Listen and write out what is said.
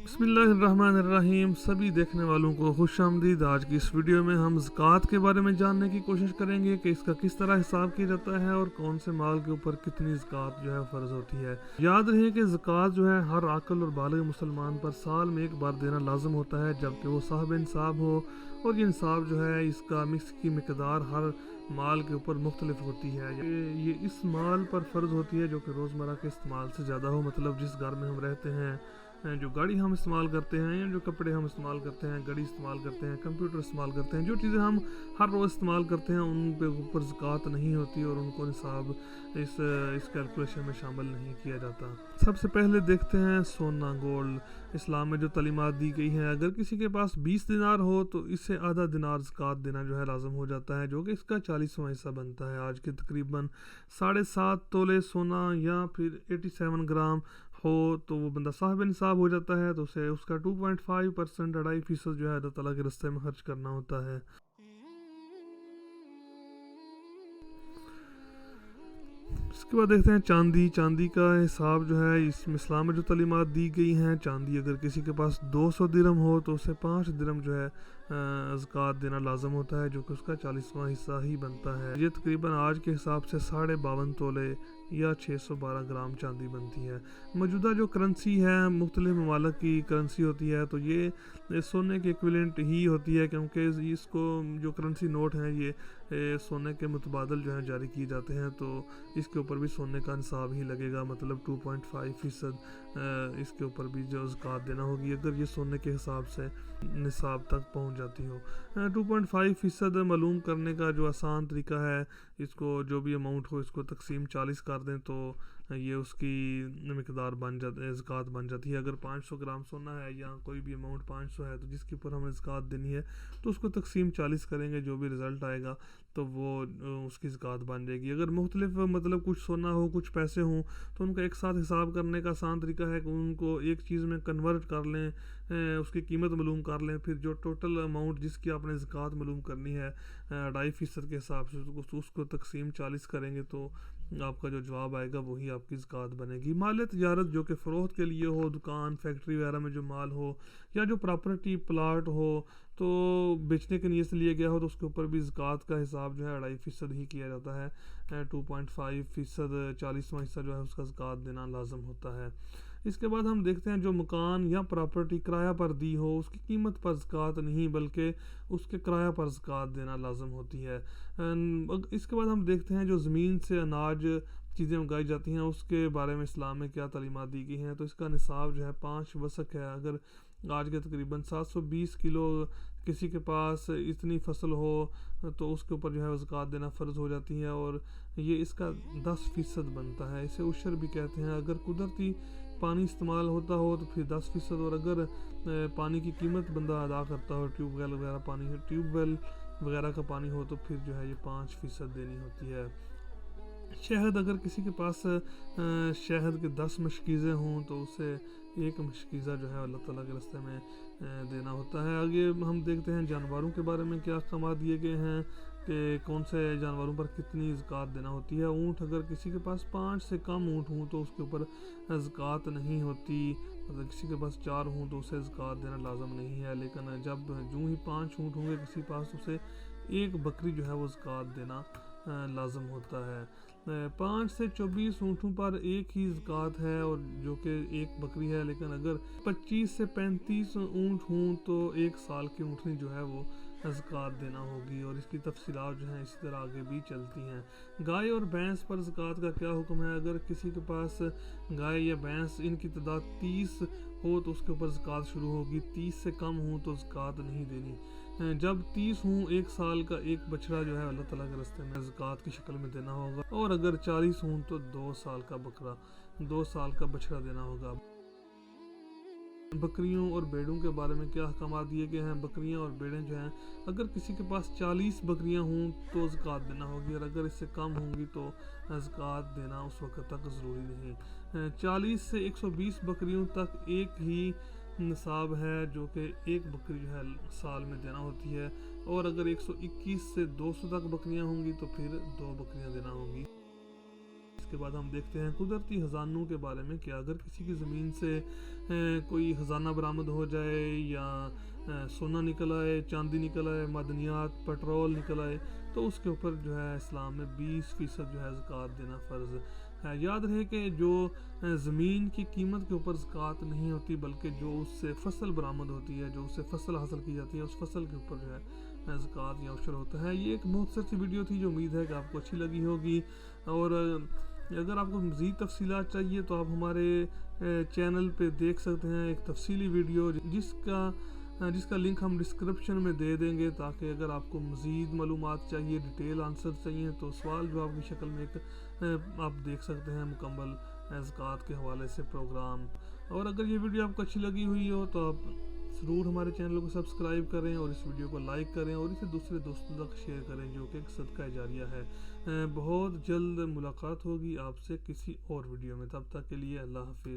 बिस्मिल्लाहिर्रहमानिर्रहीम। सभी देखने वालों को खुश आमदीद। आज की इस वीडियो में हम ज़कात के बारे में जानने की कोशिश करेंगे कि इसका किस तरह हिसाब किया जाता है और कौन से माल के ऊपर कितनी ज़कात जो है फ़र्ज़ होती है। याद रहे कि ज़कात जो है हर आकल और बालिग मुसलमान पर साल में एक बार देना लाजम होता है, जबकि वो साहब इंसाब हो। और ये इंसाब जो है इसका मिक्स की मकदार हर माल के ऊपर मुख्तलिफ होती है। ये इस माल पर फ़र्ज़ होती है जो कि रोज़मर्रा के इस्तेमाल से ज़्यादा हो। मतलब जिस घर में हम रहते हैं, जो गाड़ी हम इस्तेमाल करते हैं, या जो कपड़े हम इस्तेमाल करते हैं, घड़ी इस्तेमाल करते हैं, कंप्यूटर इस्तेमाल करते हैं, जो चीज़ें हम हर रोज़ इस्तेमाल करते हैं उन पे ऊपर ज़कात नहीं होती और उनको निसाब इस कैलकुलेशन में शामिल नहीं किया जाता। सबसे पहले देखते हैं सोना गोल्ड। इस्लाम में जो तालीमात दी गई हैं, अगर किसी के पास 20 दिनार हो तो इससे आधा दिनार ज़कात देना जो है लाजम हो जाता है, जो कि इसका 40वां हिस्सा बनता है। आज के तकरीबन 7.5 तोले सोना या फिर 87 ग्राम हो तो वो बंदा साहिब निसाब हो जाता है। तो उसे उसका 2.5% 2.5% जो है अल्लाह ताला के रास्ते में खर्च करना होता है। इसके बाद देखते हैं चांदी। चांदी का हिसाब जो है इस इस्लाम में जो तालीमात दी गई हैं, चांदी अगर किसी के पास 200 दिरहम हो तो उसे 5 दिरहम जो है ज़कात देना लाजम होता है, जो कि उसका 40वां हिस्सा ही बनता है। ये तकरीबन आज के हिसाब से 52.5 तोले या 612 ग्राम चांदी बनती है। मौजूदा जो करेंसी है मुख्तलिफ ममालिक की करेंसी होती है, तो ये सोने के इक्विवेलेंट ही होती है, क्योंकि इसको जो करेंसी नोट हैं ये सोने के मुतबादल जो हैं जारी किए जाते हैं, तो इसके ऊपर भी सोने का निसाब ही लगेगा। मतलब 2.5% इसके ऊपर भी जो ज़कात देना होगी, अगर ये सोने के हिसाब से निसाब तक पहुंच जाती हो। 2.5% मालूम करने का जो आसान तरीका है, इसको जो भी अमाउंट हो इसको तकसीम 40 कर दें तो ये उसकी मकदार बन जाती है, ज़कात बन जाती है। अगर 500 ग्राम सोना है या कोई भी अमाउंट 500 है तो जिसके ऊपर हमें ज़कात देनी है तो उसको तकसीम 40 करेंगे, जो भी रिज़ल्ट आएगा तो वो उसकी ज़कात बन जाएगी। अगर मुख्तलिफ मतलब कुछ सोना हो कुछ पैसे हों तो उनका एक साथ हिसाब करने का आसान तरीका है कि उनको एक चीज़ में कन्वर्ट कर लें, उसकी कीमत मालूम कर लें, फिर जो टोटल अमाउंट जिसकी आपने ज़कात मालूम करनी है 2.5% के हिसाब से उसको तकसीम 40 करेंगे तो आपका जो जवाब आएगा वही आपकी ज़कात बनेगी। माल तिजारत जो कि फ़रोख्त के लिए हो, दुकान फैक्ट्री वगैरह में जो माल हो या जो प्रॉपर्टी प्लाट हो तो बेचने के नीयत से लिया गया हो तो उसके ऊपर भी ज़कात का हिसाब जो है 2.5% ही किया जाता है। 2.5% 40वां हिस्सा जो है उसका ज़कात देना लाजम होता है। इसके बाद हम देखते हैं जो मकान या प्रॉपर्टी किराया पर दी हो उसकी कीमत पर ज़कात नहीं बल्कि उसके किराया पर ज़कात देना लाजम होती है। इसके बाद हम देखते हैं जो ज़मीन से अनाज चीज़ें उगाई जाती हैं उसके बारे में इस्लाम में क्या तालीमात दी गई हैं। तो इसका निसाब जो है 5 वसक है। अगर आज के तकरीबन 720 किलो किसी के पास इतनी फसल हो तो उसके ऊपर जो है ज़कात देना फ़र्ज़ हो जाती है, और ये इसका 10% बनता है। इसे उशर भी कहते हैं। अगर कुदरती पानी इस्तेमाल होता हो तो फिर 10%, और अगर पानी की कीमत बंदा अदा करता हो, ट्यूबवेल वगैरह का पानी हो तो फिर जो है ये 5% देनी होती है। शहद अगर किसी के पास शहद के 10 मशकीज़ें हों तो उसे एक मशकीज़ा जो है अल्लाह ताला के रास्ते में देना होता है। आगे हम देखते हैं जानवरों के बारे में क्या अहकाम दिए गए हैं कि कौन से जानवरों पर कितनी ज़कात देना होती है। ऊँट अगर किसी के पास 5 से कम ऊँट हों तो उसके ऊपर ज़कात नहीं होती। अगर किसी के पास 4 हों तो उसे ज़कात देना लाजम नहीं है, लेकिन जब जो ही 5 ऊँट होंगे किसी पास उसे एक बकरी जो है वो ज़कात देना लाजम होता है। 5 से 24 ऊँटों पर एक ही ज़कात है और जो कि एक बकरी है, लेकिन अगर 25 से 35 ऊँट हों तो एक साल की ऊँटनी जो है वो ज़कात देना होगी, और इसकी तफसीलात जो हैं इसी तरह आगे भी चलती हैं। गाय और भैंस पर ज़कात का क्या हुक्म है। अगर किसी के पास गाय या भैंस इनकी तादाद 30 हो तो उसके ऊपर ज़कात शुरू होगी। 30 से कम हो तो ज़कात नहीं देनी। जब 30 हों एक साल का एक बछड़ा जो है अल्लाह ताला के रास्ते में ज़कात की शक्ल में देना होगा, और अगर 40 हों तो 2 साल का बछड़ा देना होगा। बकरियों और भेड़ों के बारे में क्या अहकाम दिए गए हैं। बकरियां और भेड़ें जो हैं अगर किसी के पास 40 बकरियां हों तो ज़कात देना होगी, और अगर इससे कम होंगी तो ज़कात देना उस वक्त तक ज़रूरी नहीं। 40 से 120 बकरियों तक एक ही निसाब है, जो कि एक बकरी जो है साल में देना होती है, और अगर 121 से 200 तक बकरियां होंगी तो फिर 2 बकरियां देना होगी। کے بعد ہم دیکھتے ہیں قدرتی خزانوں کے بارے میں کہ اگر کسی کی زمین سے کوئی خزانہ برآمد ہو جائے یا سونا نکل آئے، چاندی نکل آئے، معدنیات، پٹرول نکل آئے، تو اس کے اوپر جو ہے اسلام میں 20% جو ہے زکوٰۃ دینا فرض ہے۔ یاد رہے کہ جو زمین کی قیمت کے اوپر زکوٰۃ نہیں ہوتی، بلکہ جو اس سے فصل برآمد ہوتی ہے، جو اس سے فصل حاصل کی جاتی ہے، اس فصل کے اوپر جو ہے زکوٰۃ یا عشر ہوتا ہے۔ یہ ایک مختصر سی ویڈیو تھی جو امید ہے کہ آپ کو اچھی لگی ہوگی، اور اگر آپ کو مزید تفصیلات چاہیے تو آپ ہمارے چینل پہ دیکھ سکتے ہیں ایک تفصیلی ویڈیو جس کا لنک ہم ڈسکرپشن میں دے دیں گے، تاکہ اگر آپ کو مزید معلومات چاہیے، ڈیٹیل آنسر چاہیے، تو سوال جواب کی شکل میں ایک آپ دیکھ سکتے ہیں مکمل زکوٰۃ کے حوالے سے پروگرام۔ اور اگر یہ ویڈیو آپ کو اچھی لگی ہوئی ہو تو آپ ضرور ہمارے چینل کو سبسکرائب کریں اور اس ویڈیو کو لائک کریں اور اسے دوسرے دوستوں تک شیئر کریں، جو کہ ایک صدقہ جاریہ ہے۔ بہت جلد ملاقات ہوگی آپ سے کسی اور ویڈیو میں، تب تک کے لیے اللہ حافظ۔